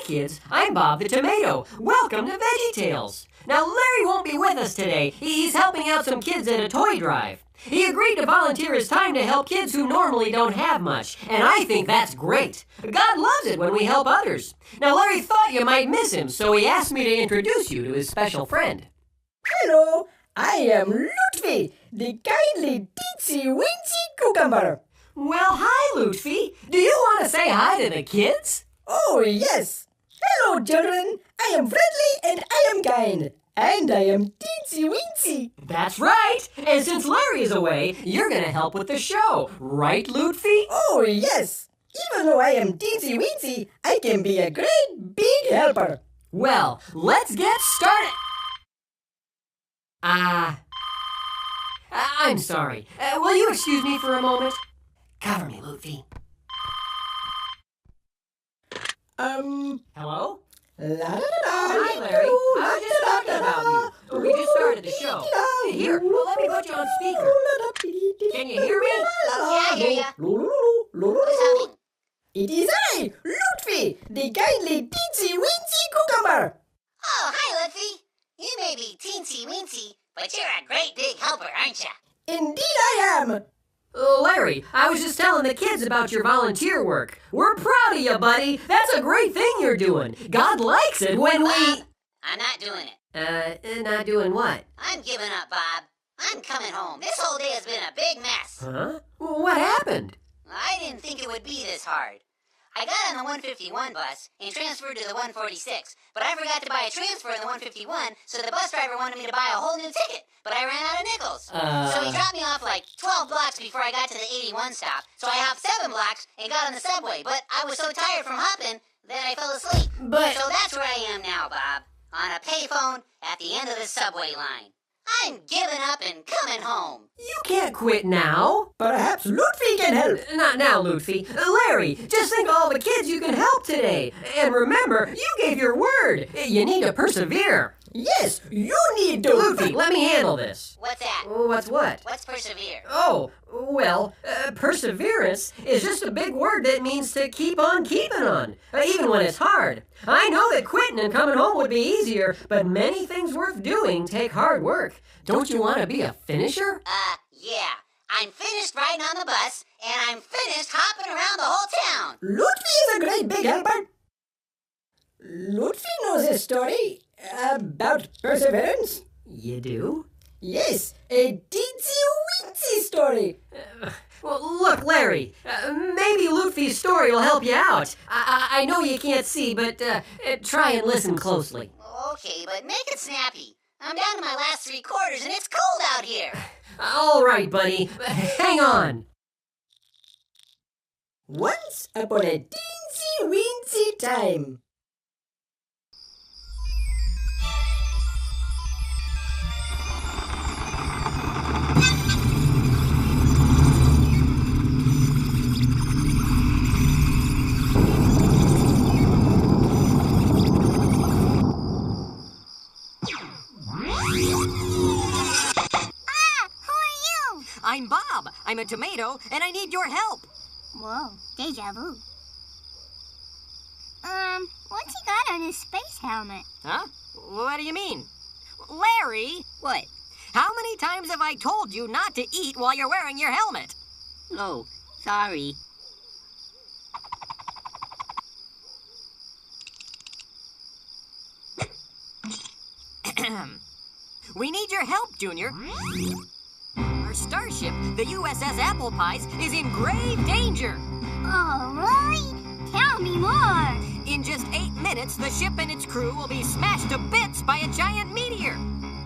kids, I'm Bob the Tomato. Welcome to VeggieTales. Now, Larry won't be with us today. He's helping out some kids at a toy drive. He agreed to volunteer his time to help kids who normally don't have much, and I think that's great. God loves it when we help others. Now, Larry thought you might miss him, so he asked me to introduce you to his special friend. Hello, I am Lutfi, the kindly teensy-weensy cucumber. Well, hi, Lutfi. Do you want to say hi to the kids? Oh, yes. Hello, children. I am friendly and I am kind. And I am teensy-weensy. That's right. And since Larry is away, you're going to help with the show. Right, Lutfi? Oh, yes. Even though I am teensy-weensy, I can be a great big helper. Well, let's get started. I'm sorry. Will you excuse me for a moment? Cover me, Lutfi. Hello? Hi, Larry. I was just talking about you. We just started the show. Here, let me put you on speaker. Can you hear me? Yeah, I hear you. Who's humming? It is I, Lutfi, the kindly teensy-weensy cucumber. Oh, hi, Lutfi. You may be teensy-weensy, but you're a great big helper, aren't you? Indeed I am. Larry, I was just telling the kids about your volunteer work. We're proud of you, buddy. That's a great thing you're doing. God likes it when we... I'm not doing it. Not doing what? I'm giving up, Bob. I'm coming home. This whole day has been a big mess. Huh? What happened? I didn't think it would be this hard. I got on the 151 bus and transferred to the 146, but I forgot to buy a transfer in the 151, so the bus driver wanted me to buy a whole new ticket, but I ran out of nickels. So he dropped me off like 12 blocks before I got to the 81 stop, so I hopped 7 blocks and got on the subway, but I was so tired from hopping that I fell asleep. But... So that's where I am now, Bob, on a payphone at the end of the subway line. I'm giving up and coming home. You can't quit now. Perhaps Lutfi can help. Not now, Lutfi. Larry, just think of all the kids you can help today. And remember, you gave your word. You need to persevere. Yes, you need to. Lutfi, let me handle this. What's that? What's what? What's persevere? Oh, well, perseverance is just a big word that means to keep on keeping on, even when it's hard. I know that quitting and coming home would be easier, but many things worth doing take hard work. Don't you want to be a finisher? Yeah. I'm finished riding on the bus, and I'm finished hopping around the whole town. Lutfi is a great big helper. Lutfi knows a story about perseverance. You do? Yes, a teensy-weensy story. Well, look, Larry, maybe Lutfi's story will help you out. I know you can't see, but try and listen closely. Okay, but make it snappy. I'm down to my last 3 quarters, and it's cold out here. All right, buddy. Hang on. Once upon a teensy-weensy time. I'm Bob. I'm a tomato, and I need your help. Whoa, deja vu. What's he got on his space helmet? Huh? What do you mean? Larry! What? How many times have I told you not to eat while you're wearing your helmet? Oh, sorry. We need your help, Junior. Our starship, the USS Apple Pies, is in grave danger. Oh, really? Tell me more. In just 8 minutes, the ship and its crew will be smashed to bits by a giant meteor.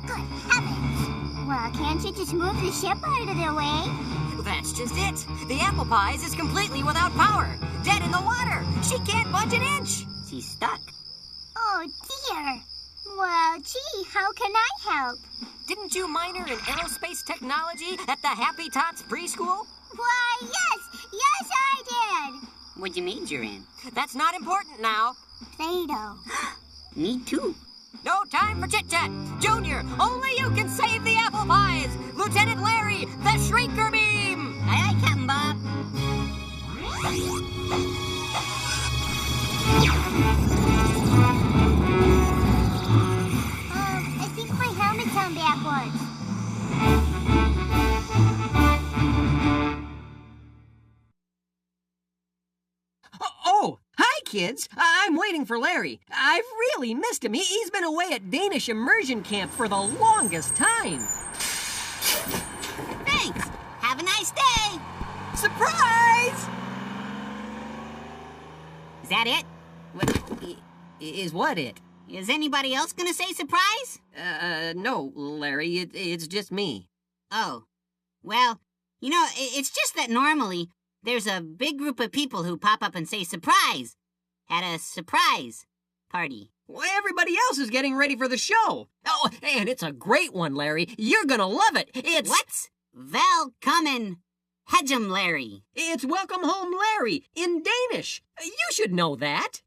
Good heavens. Well, can't you just move the ship out of the way? That's just it. The Apple Pies is completely without power. Dead in the water. She can't budge an inch. She's stuck. Oh, dear. Well, gee, how can I help? Didn't you minor in aerospace technology at the Happy Tots preschool? Why, yes! Yes, I did! What'd you major in? That's not important now. Play-Doh. Me too. No time for chit-chat. Junior, only you can save the Apple Pies. Lieutenant Larry, the Shrinker Beam. Aye, aye, Captain Bob. kids. I'm waiting for Larry. I've really missed him. He's been away at Danish immersion camp for the longest time. Thanks. Have a nice day. Surprise! Is that it? Is what it? Is anybody else gonna say surprise? No, Larry. It's just me. Oh. Well, you know, it's just that normally there's a big group of people who pop up and say surprise at a surprise party. Well, everybody else is getting ready for the show. Oh, and it's a great one, Larry. You're gonna love it. It's... What's Velkommen Hedgem Larry? It's Welcome Home Larry in Danish. You should know that.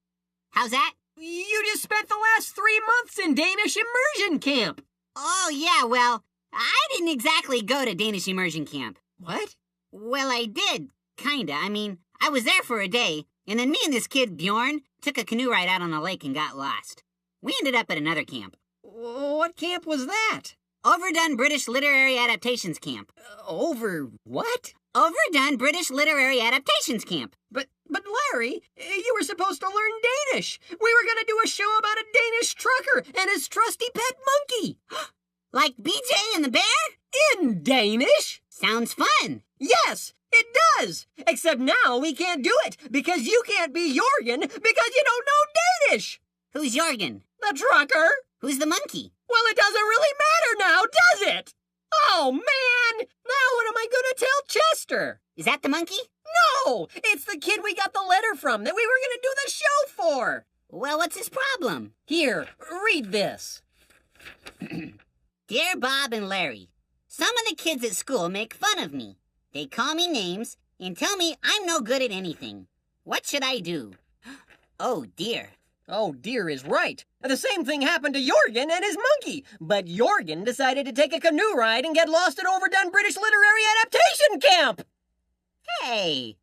How's that? You just spent the last 3 months in Danish immersion camp. Oh, yeah, well, I didn't exactly go to Danish immersion camp. What? Well, I did, kinda. I mean, I was there for a day, and then me and this kid, Bjorn, took a canoe ride out on the lake and got lost. We ended up at another camp. What camp was that? Overdone British Literary Adaptations Camp. Over what? Overdone British Literary Adaptations Camp. But Larry, you were supposed to learn Danish. We were gonna do a show about a Danish trucker and his trusty pet monkey. Like BJ and the bear? In Danish? Sounds fun. Yes, it does. Except now we can't do it because you can't be Jorgen because you don't know Danish. Who's Jorgen? The trucker. Who's the monkey? Well, it doesn't really matter now, does it? Oh, man! Now what am I gonna tell Chester? Is that the monkey? No! It's the kid we got the letter from that we were gonna do the show for! Well, what's his problem? Here, read this. Dear Bob and Larry, some of the kids at school make fun of me. They call me names and tell me I'm no good at anything. What should I do? Oh, dear. Oh, dear is right. The same thing happened to Jorgen and his monkey. But Jorgen decided to take a canoe ride and get lost at Overdone British Literary Adaptation Camp. Hey,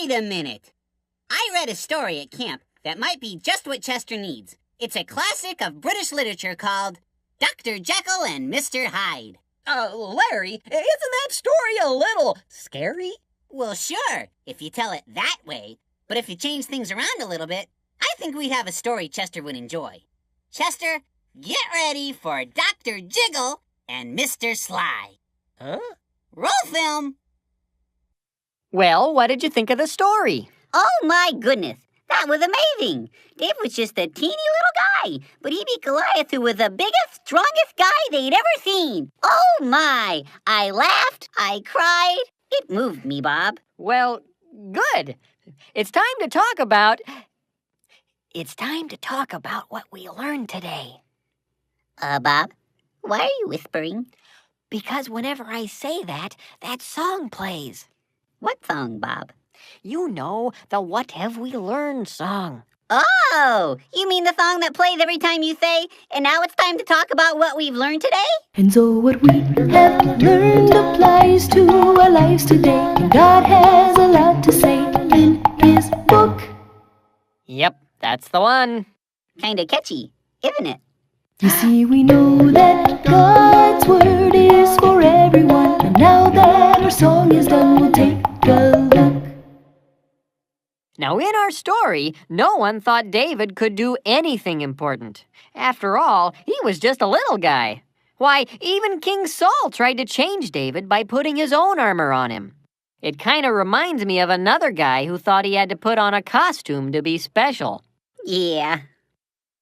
wait a minute. I read a story at camp that might be just what Chester needs. It's a classic of British literature called Dr. Jekyll and Mr. Hyde. Larry, isn't that story a little scary? Well, sure, if you tell it that way. But if you change things around a little bit, I think we'd have a story Chester would enjoy. Chester, get ready for Dr. Jiggle and Mr. Sly. Huh? Roll film! Well, what did you think of the story? Oh, my goodness. That was amazing. Dave was just a teeny little guy, but he beat Goliath, who was the biggest, strongest guy they'd ever seen. Oh, my. I laughed. I cried. It moved me, Bob. Well, good. It's time to talk about what we learned today. Bob, why are you whispering? Because whenever I say that song plays. What song, Bob? You know, the What Have We Learned song. Oh, you mean the song that plays every time you say, and now it's time to talk about what we've learned today? And so what we have learned applies to our lives today. And God has a lot to say in His book. Yep, that's the one. Kinda catchy, isn't it? You see, we know that God's word is for everyone. And now that our song is done, we'll take a look. Now, in our story, no one thought David could do anything important. After all, he was just a little guy. Why, even King Saul tried to change David by putting his own armor on him. It kind of reminds me of another guy who thought he had to put on a costume to be special. Yeah.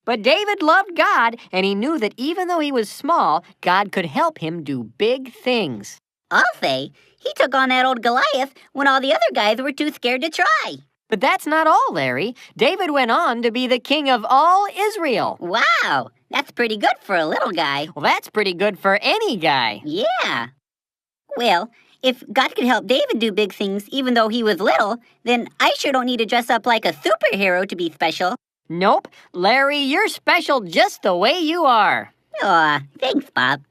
But David loved God, and he knew that even though he was small, God could help him do big things. I'll say, he took on that old Goliath when all the other guys were too scared to try. But that's not all, Larry. David went on to be the king of all Israel. Wow, that's pretty good for a little guy. Well, that's pretty good for any guy. Yeah. Well, if God could help David do big things even though he was little, then I sure don't need to dress up like a superhero to be special. Nope. Larry, you're special just the way you are. Aw, thanks, Bob.